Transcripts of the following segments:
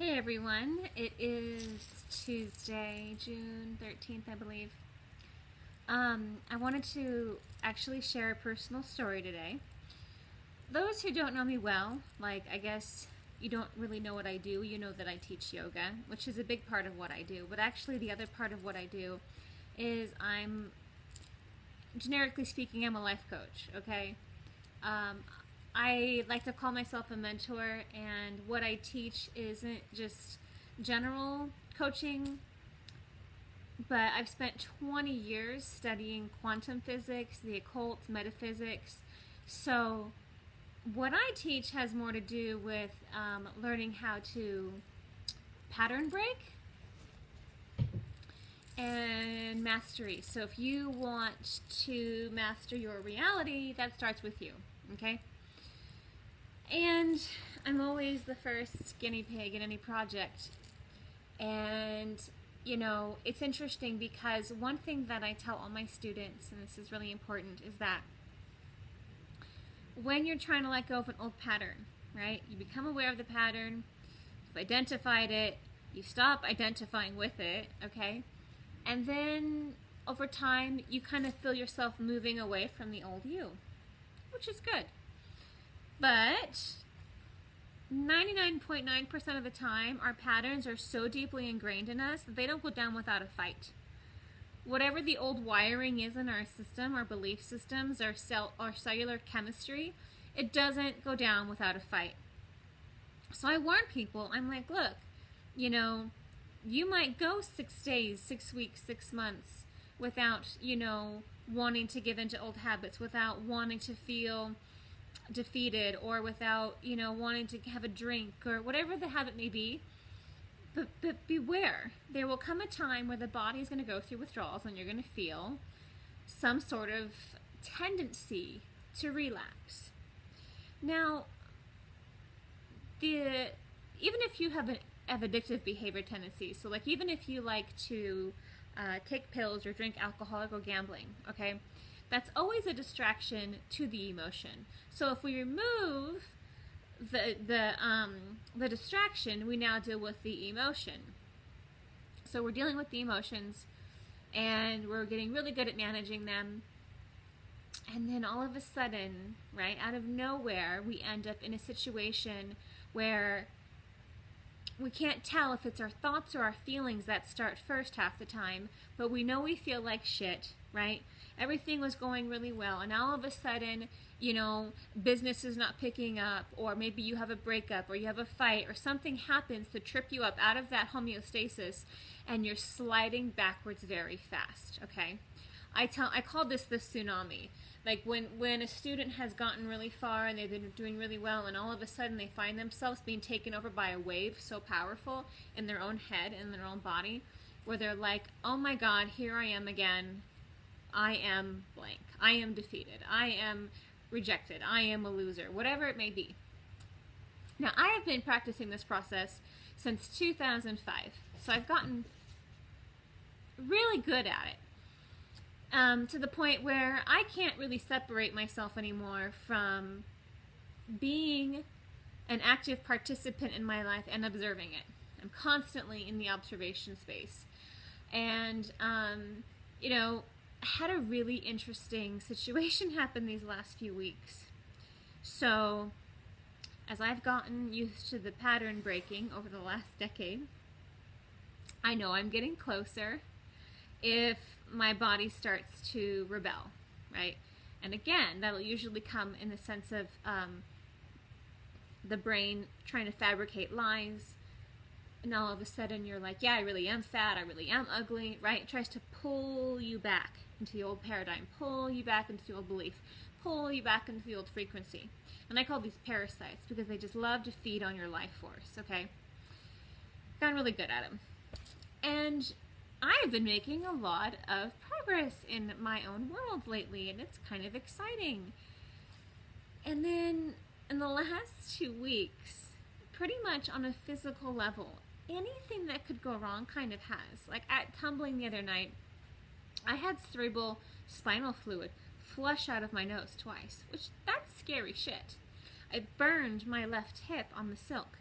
Hey everyone, it is Tuesday, June 13th, I believe. I wanted to actually share a personal story today. Those who don't know me well, I guess you don't really know what I do, you know that I teach yoga, which is a big part of what I do. But actually, the other part of what I do is generically speaking, I'm a life coach, okay? Um, I like to call myself a mentor, and what I teach isn't just general coaching, but I've spent 20 years studying quantum physics, the occult, metaphysics. So, what I teach has more to do with learning how to pattern break and mastery. So, if you want to master your reality, that starts with you, okay? And I'm always the first guinea pig in any project. And, it's interesting because one thing that I tell all my students, and this is really important, is that when you're trying to let go of an old pattern, right, you become aware of the pattern, you've identified it, you stop identifying with it, okay? And then over time, you kind of feel yourself moving away from the old you, which is good. But 99.9% of the time, our patterns are so deeply ingrained in us that they don't go down without a fight. Whatever the old wiring is in our system, our belief systems, our cellular chemistry, it doesn't go down without a fight. So I warn people, I'm like, look, you might go 6 days, 6 weeks, 6 months without, wanting to give into old habits, without wanting to feel defeated, or without wanting to have a drink, or whatever the habit may be. But beware, there will come a time where the body is going to go through withdrawals and you're going to feel some sort of tendency to relapse. Now, even if you have addictive behavior tendencies, so even if you like to take pills or drink alcohol or go gambling, okay, that's always a distraction to the emotion. So if we remove the distraction, we now deal with the emotion. So we're dealing with the emotions, and we're getting really good at managing them. And then all of a sudden, right, out of nowhere, we end up in a situation where we can't tell if it's our thoughts or our feelings that start first half the time, but we know we feel like shit, right? Everything was going really well, and all of a sudden, business is not picking up, or maybe you have a breakup, or you have a fight, or something happens to trip you up out of that homeostasis, and you're sliding backwards very fast, okay? I call this the tsunami. Like when a student has gotten really far and they've been doing really well, and all of a sudden they find themselves being taken over by a wave so powerful in their own head and their own body, where they're like, oh my God, here I am again. I am blank. I am defeated. I am rejected. I am a loser. Whatever it may be. Now, I have been practicing this process since 2005, so I've gotten really good at it, to the point where I can't really separate myself anymore from being an active participant in my life and observing it. I'm constantly in the observation space. And, I had a really interesting situation happen these last few weeks. So, as I've gotten used to the pattern breaking over the last decade, I know I'm getting closer if my body starts to rebel, right? And again, that'll usually come in the sense of the brain trying to fabricate lies, and all of a sudden you're like, yeah, I really am fat, I really am ugly, right? It tries to pull you back into the old paradigm, pull you back into the old belief, pull you back into the old frequency. And I call these parasites because they just love to feed on your life force, okay? Gotten really good at them. And I've been making a lot of progress in my own world lately, and it's kind of exciting. And then in the last 2 weeks, pretty much on a physical level, anything that could go wrong kind of has. Like at tumbling the other night, I had cerebral spinal fluid flush out of my nose twice, which that's scary shit. I burned my left hip on the silk,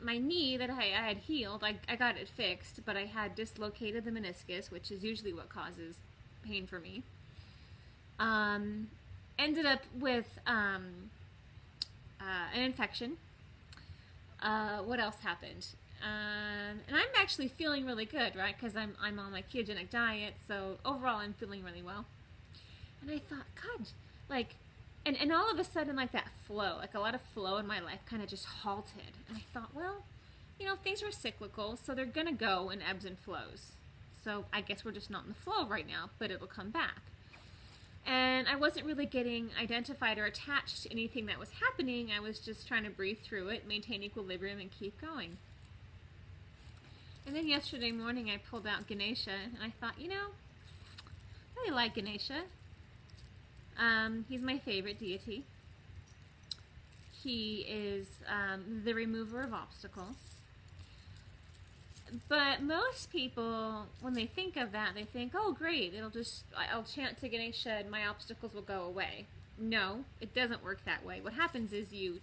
my knee that I had healed, I got it fixed, but I had dislocated the meniscus, which is usually what causes pain for me. Ended up with an infection. What else happened? And I'm actually feeling really good, right? Because I'm on my ketogenic diet, so overall I'm feeling really well. And I thought, God, like, and all of a sudden, like, that flow, like a lot of flow in my life kind of just halted. And I thought, well, you know, things are cyclical, so they're gonna go in ebbs and flows. So I guess we're just not in the flow right now, but it'll come back. And I wasn't really getting identified or attached to anything that was happening. I was just trying to breathe through it, maintain equilibrium, and keep going. And then yesterday morning I pulled out Ganesha, and I thought, you know, I really like Ganesha. He's my favorite deity. He is the remover of obstacles. But most people, when they think of that, they think, oh great, I'll chant to Ganesha and my obstacles will go away. No, it doesn't work that way. What happens is you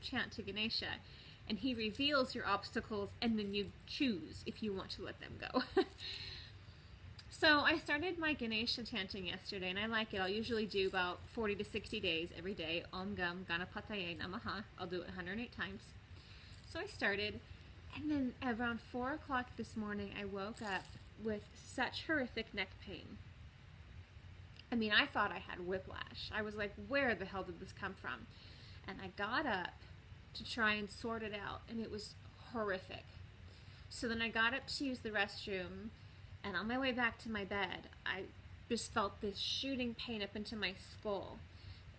chant to Ganesha and he reveals your obstacles and then you choose if you want to let them go. So I started my Ganesha chanting yesterday, and I like it. I'll usually do about 40 to 60 days every day. Om Gam Ganapataye Namaha. I'll do it 108 times. So I started, and then around 4 o'clock this morning, I woke up with such horrific neck pain. I mean, I thought I had whiplash. I was like, where the hell did this come from? And I got up to try and sort it out, and it was horrific. So then I got up to use the restroom, and on my way back to my bed, I just felt this shooting pain up into my skull,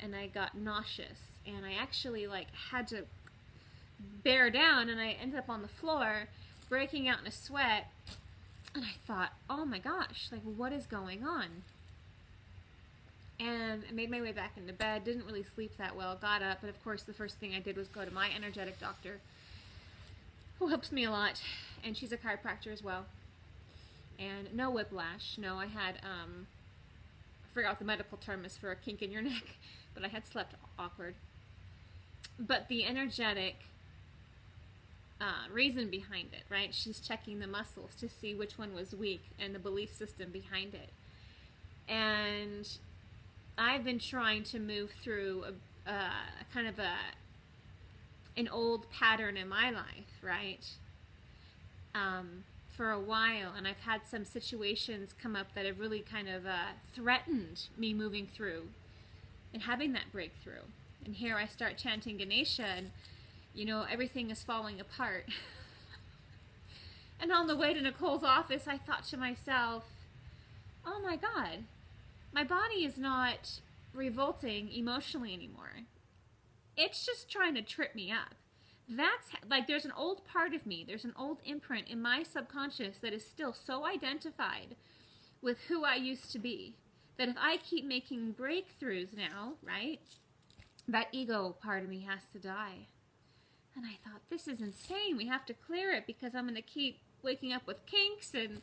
and I got nauseous, and I actually had to bear down, and I ended up on the floor, breaking out in a sweat, and I thought, oh my gosh, like, what is going on? And I made my way back into bed, didn't really sleep that well, got up, and of course the first thing I did was go to my energetic doctor, who helps me a lot, and she's a chiropractor as well. And no whiplash. No, I had, I forgot what the medical term is for a kink in your neck, but I had slept awkward. But the energetic reason behind it, right? She's checking the muscles to see which one was weak and the belief system behind it. And I've been trying to move through an old pattern in my life, right? For a while, and I've had some situations come up that have really kind of threatened me moving through and having that breakthrough. And here I start chanting Ganesha, and you know, everything is falling apart. And on the way to Nicole's office, I thought to myself, oh my God, my body is not revolting emotionally anymore. It's just trying to trip me up. That's like, there's an old part of me, there's an old imprint in my subconscious that is still so identified with who I used to be, that if I keep making breakthroughs now, right, that ego part of me has to die. And I thought, this is insane, we have to clear it, because I'm going to keep waking up with kinks and,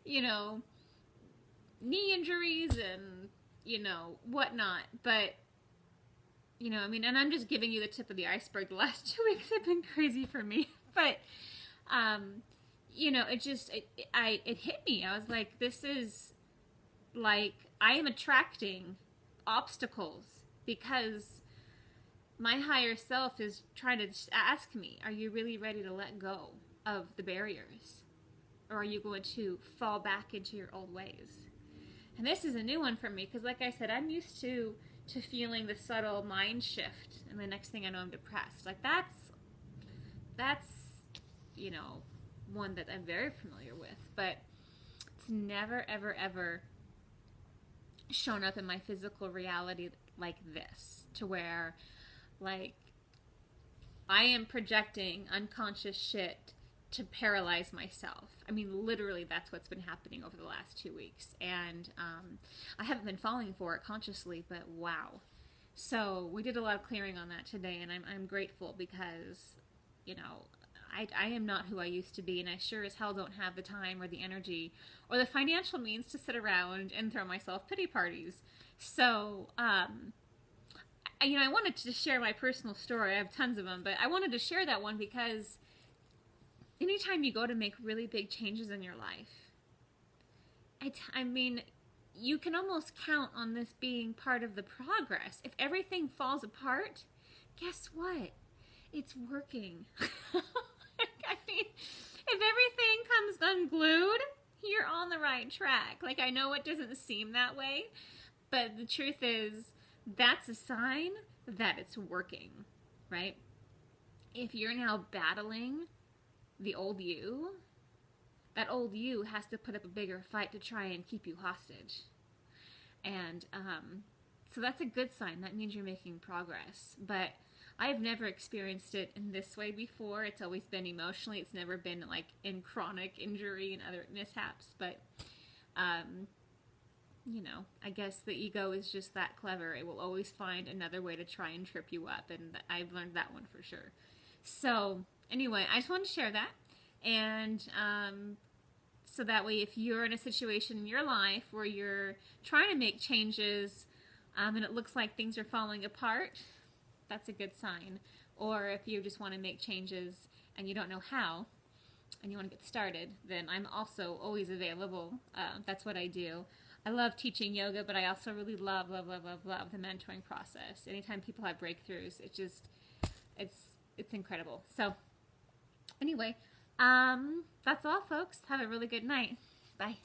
you know, knee injuries and, you know, whatnot. But you know, I mean, and I'm just giving you the tip of the iceberg. The last 2 weeks have been crazy for me. But, you know, it hit me. I was like, this is, like, I am attracting obstacles because my higher self is trying to ask me, are you really ready to let go of the barriers? Or are you going to fall back into your old ways? And this is a new one for me because, like I said, I'm used to feeling the subtle mind shift, and the next thing I know I'm depressed. Like, that's you know, one that I'm very familiar with, but it's never ever ever shown up in my physical reality like this, to where, like, I am projecting unconscious shit to paralyze myself. I mean, literally, that's what's been happening over the last 2 weeks. And I haven't been falling for it consciously, but wow. So we did a lot of clearing on that today, and I'm grateful because, you know, I am not who I used to be, and I sure as hell don't have the time or the energy or the financial means to sit around and throw myself pity parties. So, you know, I wanted to share my personal story. I have tons of them, but I wanted to share that one because anytime you go to make really big changes in your life, I mean, you can almost count on this being part of the progress. If everything falls apart, guess what? It's working. I mean, if everything comes unglued, you're on the right track. Like, I know it doesn't seem that way, but the truth is, that's a sign that it's working, right? If you're now battling the old you, that old you has to put up a bigger fight to try and keep you hostage. And so that's a good sign. That means you're making progress. But I've never experienced it in this way before. It's always been emotionally. It's never been like in chronic injury and other mishaps. But, you know, I guess the ego is just that clever. It will always find another way to try and trip you up. And I've learned that one for sure. So anyway, I just wanted to share that. And so that way, if you're in a situation in your life where you're trying to make changes and it looks like things are falling apart, that's a good sign. Or if you just want to make changes and you don't know how and you want to get started, then I'm also always available. That's what I do. I love teaching yoga, but I also really love the mentoring process. Anytime people have breakthroughs, it's incredible. So anyway, that's all, folks. Have a really good night. Bye.